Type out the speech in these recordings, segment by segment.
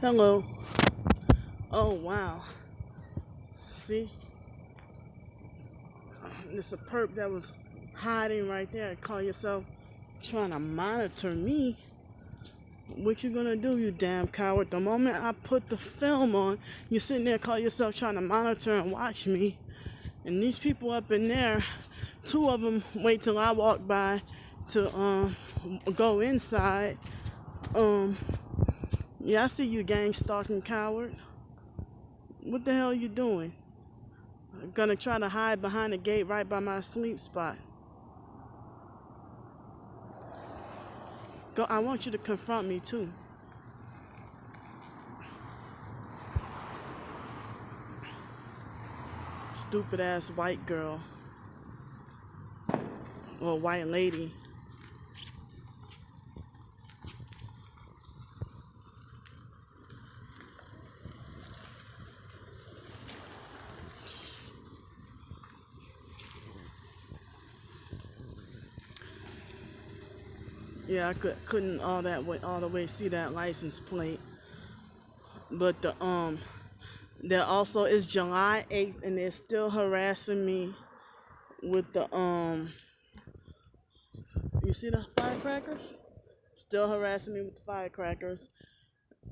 Hello. Oh, wow. See? It's a perp that was hiding right there. Call yourself trying to monitor me. What you gonna do, you damn coward? The moment I put the film on, you sitting there call yourself trying to monitor and watch me. And these people up in there, two of them wait till I walk by to go inside. Um, yeah, I see you, gang stalking coward. What the hell you doing? Gonna try to hide behind the gate right by my sleep spot. Go, I want you to confront me too. Stupid ass white girl or white lady. Yeah, I couldn't all the way see that license plate. But there also is July 8th and they're still harassing me with the you see the firecrackers? Still harassing me with the firecrackers.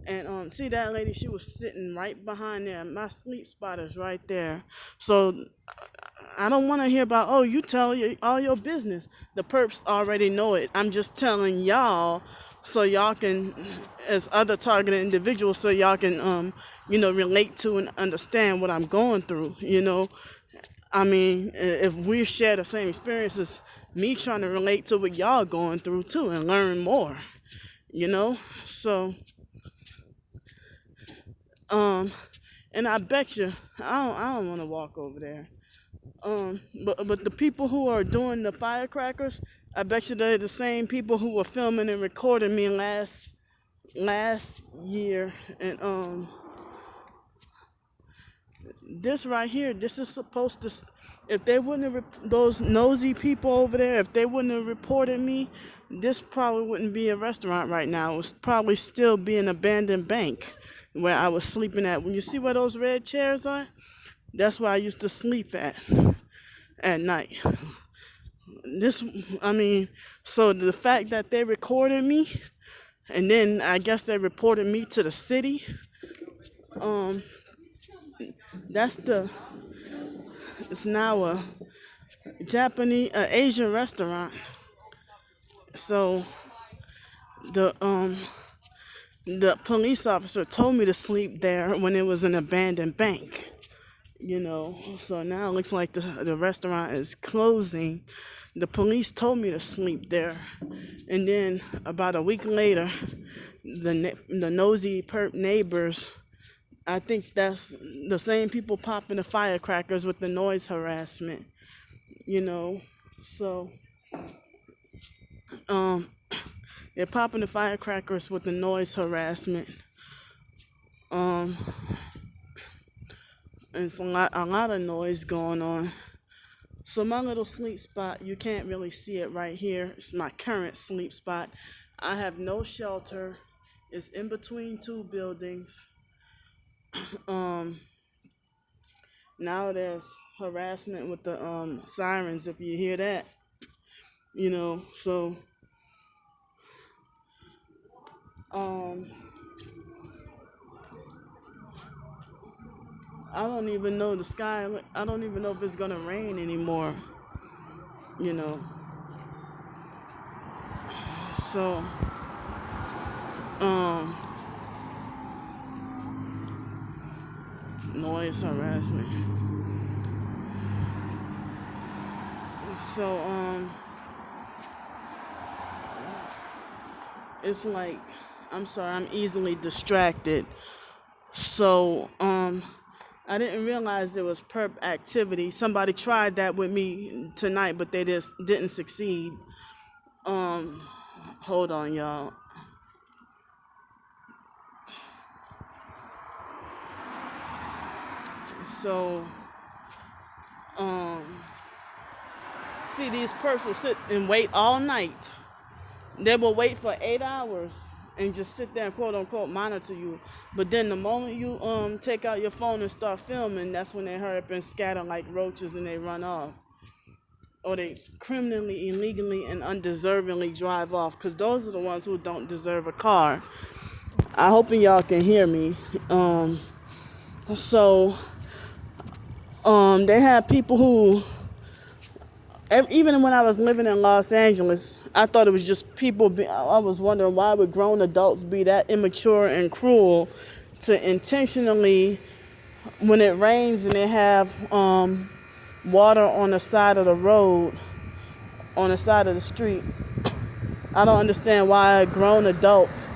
And see that lady, she was sitting right behind there. My sleep spot is right there. So I don't want to hear about, oh, you tell all your business. The perps already know it. I'm just telling y'all so y'all can, as other targeted individuals, so y'all can, relate to and understand what I'm going through. I mean, if we share the same experiences, me trying to relate to what y'all going through too and learn more, you know? So, um, and I bet you, I don't want to walk over there. But the people who are doing the firecrackers, I bet you they're the same people who were filming and recording me last year. And this right here, this is supposed to. If they wouldn't have those nosy people over there, if they wouldn't have reported me, this probably wouldn't be a restaurant right now. It would probably still be an abandoned bank where I was sleeping at. When you see where those red chairs are, that's where I used to sleep at night. This, I mean, so the fact that they recorded me, and then I guess they reported me to the city. Um, that's the. It's now a Asian restaurant. So the the police officer told me to sleep there when it was an abandoned bank. So now it looks like the restaurant is closing. The police told me to sleep there, and then about a week later, the nosy perp neighbors, I think that's the same people popping the firecrackers with the noise harassment. you know so um they're popping the firecrackers with the noise harassment. um and it's a lot of noise going on. So my little sleep spot, you can't really see it right here. It's my current sleep spot. I have no shelter. It's in between two buildings. Um, Now there's harassment with the sirens. If you hear that, So um, I don't even know the sky. I don't even know if it's gonna rain anymore. You know. So um, noise harassment. So it's like, I'm sorry, I'm easily distracted. So I didn't realize there was perp activity. Somebody tried that with me tonight, but they just didn't succeed. Um, Hold on, y'all. So um, see, these perps will sit and wait all night. They will wait for 8 hours and just sit there and quote unquote monitor you. But then the moment you take out your phone and start filming, that's when they hurry up and scatter like roaches and they run off. Or they criminally, illegally, and undeservingly drive off, because those are the ones who don't deserve a car. I hope y'all can hear me. So they have people who, even when I was living in Los Angeles, I thought it was just people. I was wondering, why would grown adults be that immature and cruel to intentionally, when it rains and they have water on the side of the road, on the side of the street. I don't understand why grown adults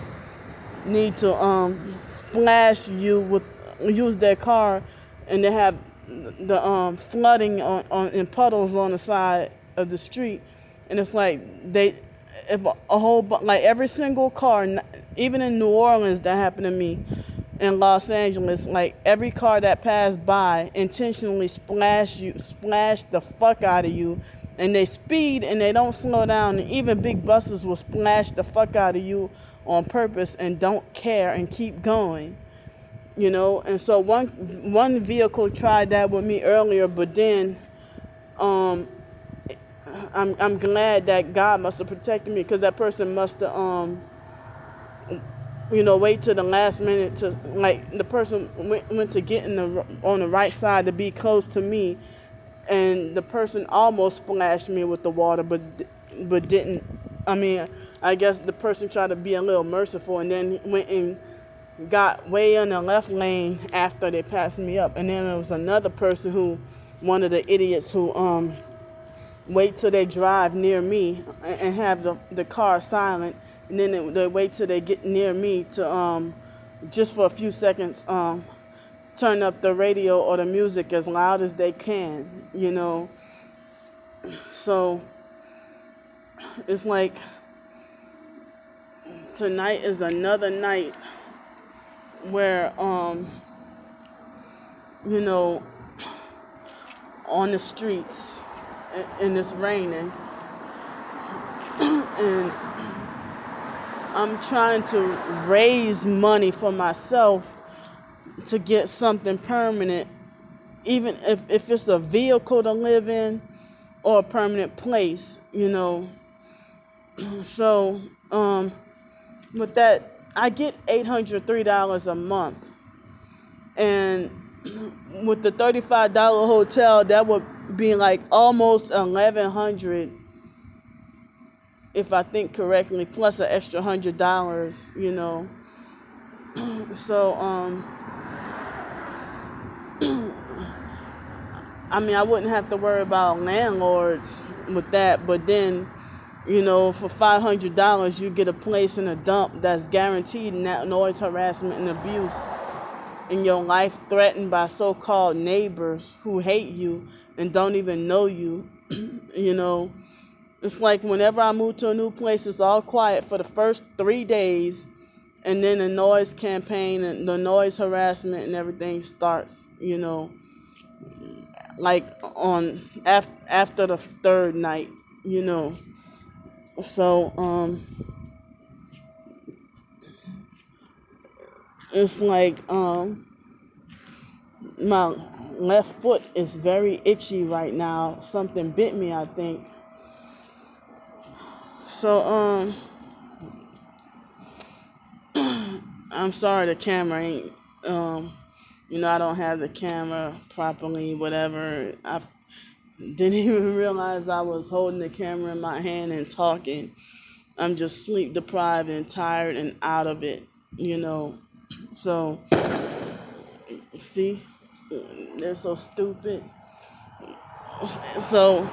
need to splash you with, use their car, and they have the flooding in puddles on the side of the street, and it's like they, if a whole like every single car, even in New Orleans, that happened to me. In Los Angeles, like every car that passed by intentionally splash the fuck out of you, and they speed and they don't slow down. And even big buses will splash the fuck out of you on purpose and don't care and keep going. And so one vehicle tried that with me earlier, but then um, I'm glad that God must have protected me, because that person must have wait till the last minute to, like, the person went to get on the right side to be close to me, and the person almost splashed me with the water, but didn't. I mean, I guess the person tried to be a little merciful, and then went and got way in the left lane after they passed me up. And then there was another person who, one of the idiots who wait till they drive near me and have the car silent, and then they wait till they get near me to just for a few seconds turn up the radio or the music as loud as they can. So it's like tonight is another night where you know on the streets, and it's raining, and I'm trying to raise money for myself to get something permanent, even if it's a vehicle to live in or a permanent place. So with that, I get $803 a month, and with the $35 hotel, that would be like almost 1,100, if I think correctly, plus an extra $100. So I mean, I wouldn't have to worry about landlords with that, but then, for $500, you get a place in a dump that's guaranteed noise harassment and abuse, and your life threatened by so-called neighbors who hate you and don't even know you. It's like whenever I move to a new place, it's all quiet for the first 3 days, and then the noise campaign and the noise harassment and everything starts. Like on after the third night. So it's like my left foot is very itchy right now. Something bit me, I think. So I'm sorry the camera ain't I don't have the camera properly, whatever. I didn't even realize I was holding the camera in my hand and talking. I'm just sleep deprived and tired and out of it. So, see, they're so stupid. So,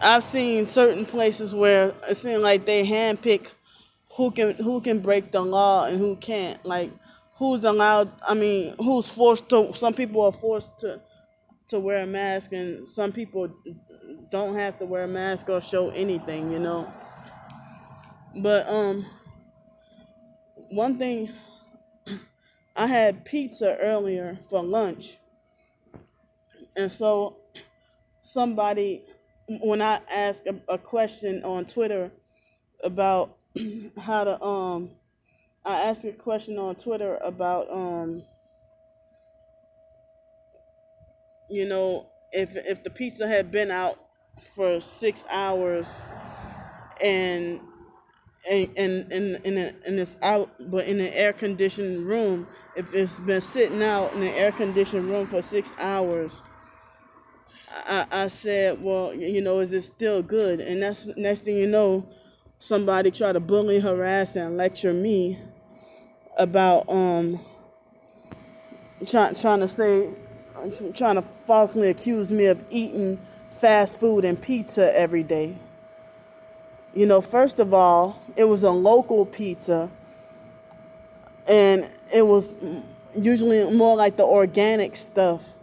I've seen certain places where it seems like they handpick who can break the law and who can't. Like, who's allowed. I mean, who's forced to. Some people are forced to wear a mask, and some people don't have to wear a mask or show anything. But one thing, I had pizza earlier for lunch, and so somebody, when I asked a question on Twitter about how to I asked a question on Twitter about if the pizza had been out for 6 hours and and it's out but in an air conditioned room, if it's been sitting out in an air conditioned room for 6 hours, I said, well, is it still good? And that's next thing you know, somebody tried to bully, harass, and lecture me about trying to say, trying to falsely accuse me of eating fast food and pizza every day. First of all, it was a local pizza, and it was usually more like the organic stuff,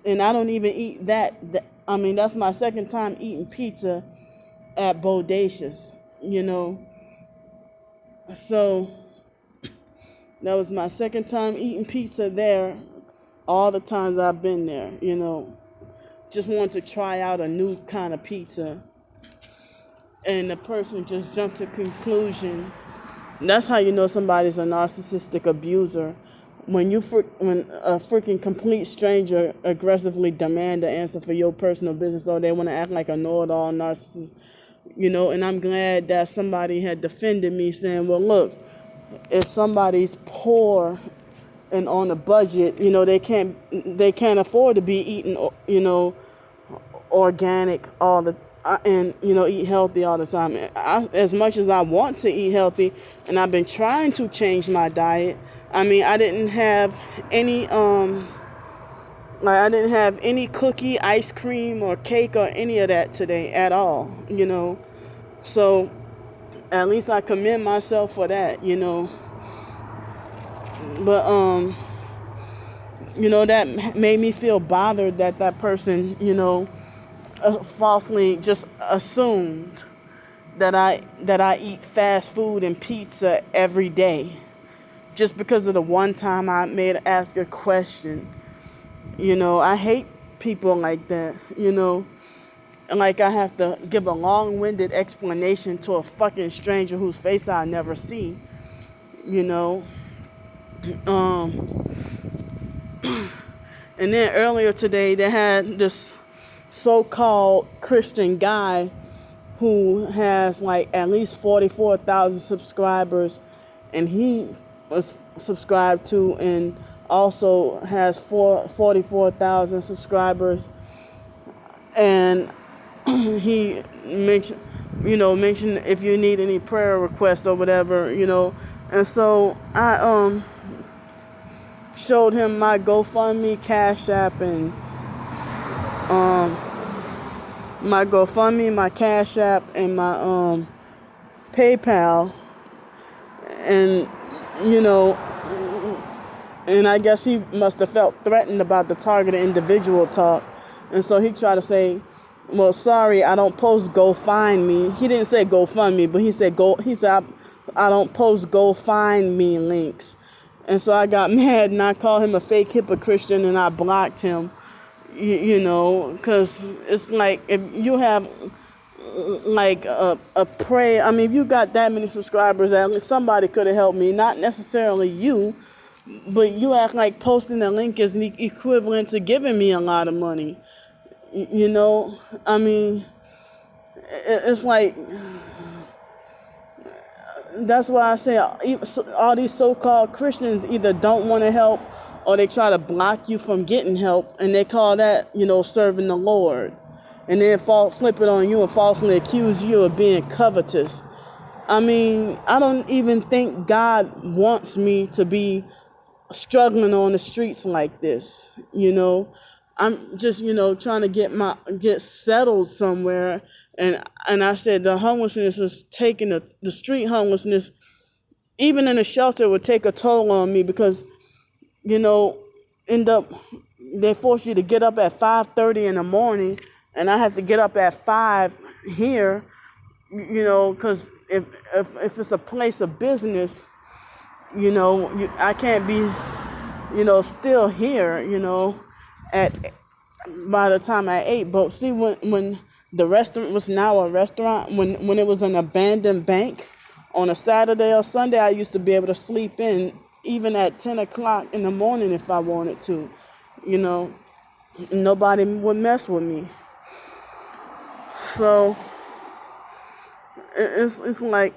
and I don't even eat that. I mean, that's my second time eating pizza at Bodacious, you know. So that was my second time eating pizza there. All the times I've been there, just wanted to try out a new kind of pizza, and the person just jumped to conclusion. That's how you know somebody's a narcissistic abuser. When a freaking complete stranger aggressively demand an answer for your personal business, or they want to act like a know-it-all narcissist, and I'm glad that somebody had defended me, saying, well, look, if somebody's poor and on a budget, they can't afford to be eating, organic all the and eat healthy all the time. As much as I want to eat healthy, and I've been trying to change my diet. I mean, I didn't have any cookie, ice cream, or cake, or any of that today at all. So at least I commend myself for that. But that made me feel bothered that that person, falsely just assumed that I eat fast food and pizza every day, just because of the one time I made ask a question. I hate people like that. And like I have to give a long-winded explanation to a fucking stranger whose face I never see. You know. Um, and then earlier today they had this so-called Christian guy who has like at least 44,000 subscribers, and he was subscribed to and also has 44,000 subscribers, and he mentioned if you need any prayer requests or whatever, and so I showed him my GoFundMe, Cash App, and my GoFundMe, my Cash App, and my PayPal, and you know, and I guess he must have felt threatened about the targeted individual talk, and so he tried to say, "Well, sorry, I don't post GoFundMe." He didn't say GoFundMe, but he said go. He said, "I don't post GoFundMe links," and so I got mad and I called him a fake hypocrite and I blocked him. Because it's like if you have like a prayer. I mean, if you got that many subscribers, at least somebody could have helped me. Not necessarily you, but you act like posting a link is equivalent to giving me a lot of money. I mean, it's like, that's why I say all these so-called Christians either don't want to help or they try to block you from getting help, and they call that, serving the Lord. And then flip it on you and falsely accuse you of being covetous. I mean, I don't even think God wants me to be struggling on the streets like this. I'm just, trying to get settled somewhere. And I said the homelessness is taking the street homelessness, even in a shelter, would take a toll on me because, end up, they force you to get up at 5:30 in the morning, and I have to get up at 5 here, because if it's a place of business, I can't be, still here, at by the time I ate. But see, when the restaurant was now a restaurant, when it was an abandoned bank, On a Saturday or Sunday, I used to be able to sleep in even at 10 o'clock in the morning if I wanted to. You know, nobody would mess with me. So it's like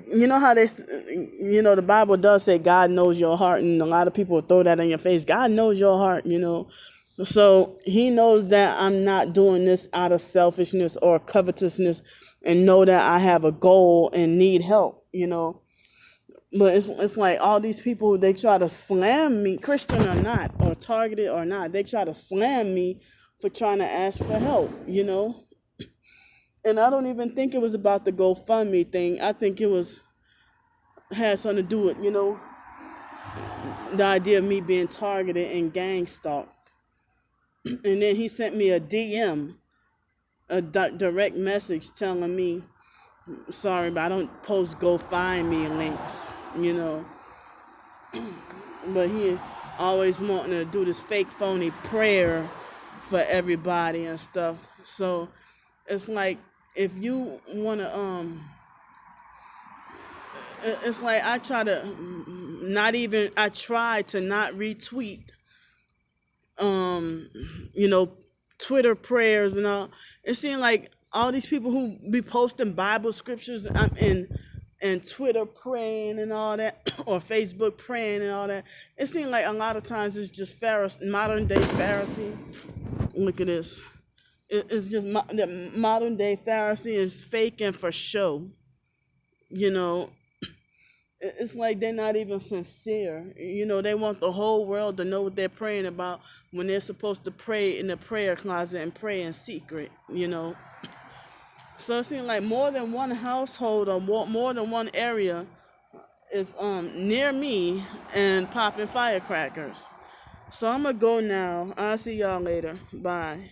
you know how the Bible does say God knows your heart, and a lot of people throw that in your face. God knows your heart. So He knows that I'm not doing this out of selfishness or covetousness, and know that I have a goal and need help. But it's like all these people, they try to slam me, Christian or not, or targeted or not. They try to slam me for trying to ask for help. And I don't even think it was about the GoFundMe thing. I think it had something to do with the idea of me being targeted and gang stalked. And then he sent me a DM, a direct message telling me, sorry, but I don't post GoFundMe links. But he always wanting to do this fake phony prayer for everybody and stuff. So it's like, if you want to it's like I try to not retweet you know Twitter prayers and all. It seemed like all these people who be posting Bible scriptures and Twitter praying and all that, or Facebook praying and all that. It seemed like a lot of times it's just modern day Pharisee. Look at this. It's just the modern day Pharisee is faking for show. You know, it's like they're not even sincere. They want the whole world to know what they're praying about when they're supposed to pray in the prayer closet and pray in secret. So it seems like more than one household or more than one area is near me and popping firecrackers. So I'm gonna go now. I'll see y'all later. Bye.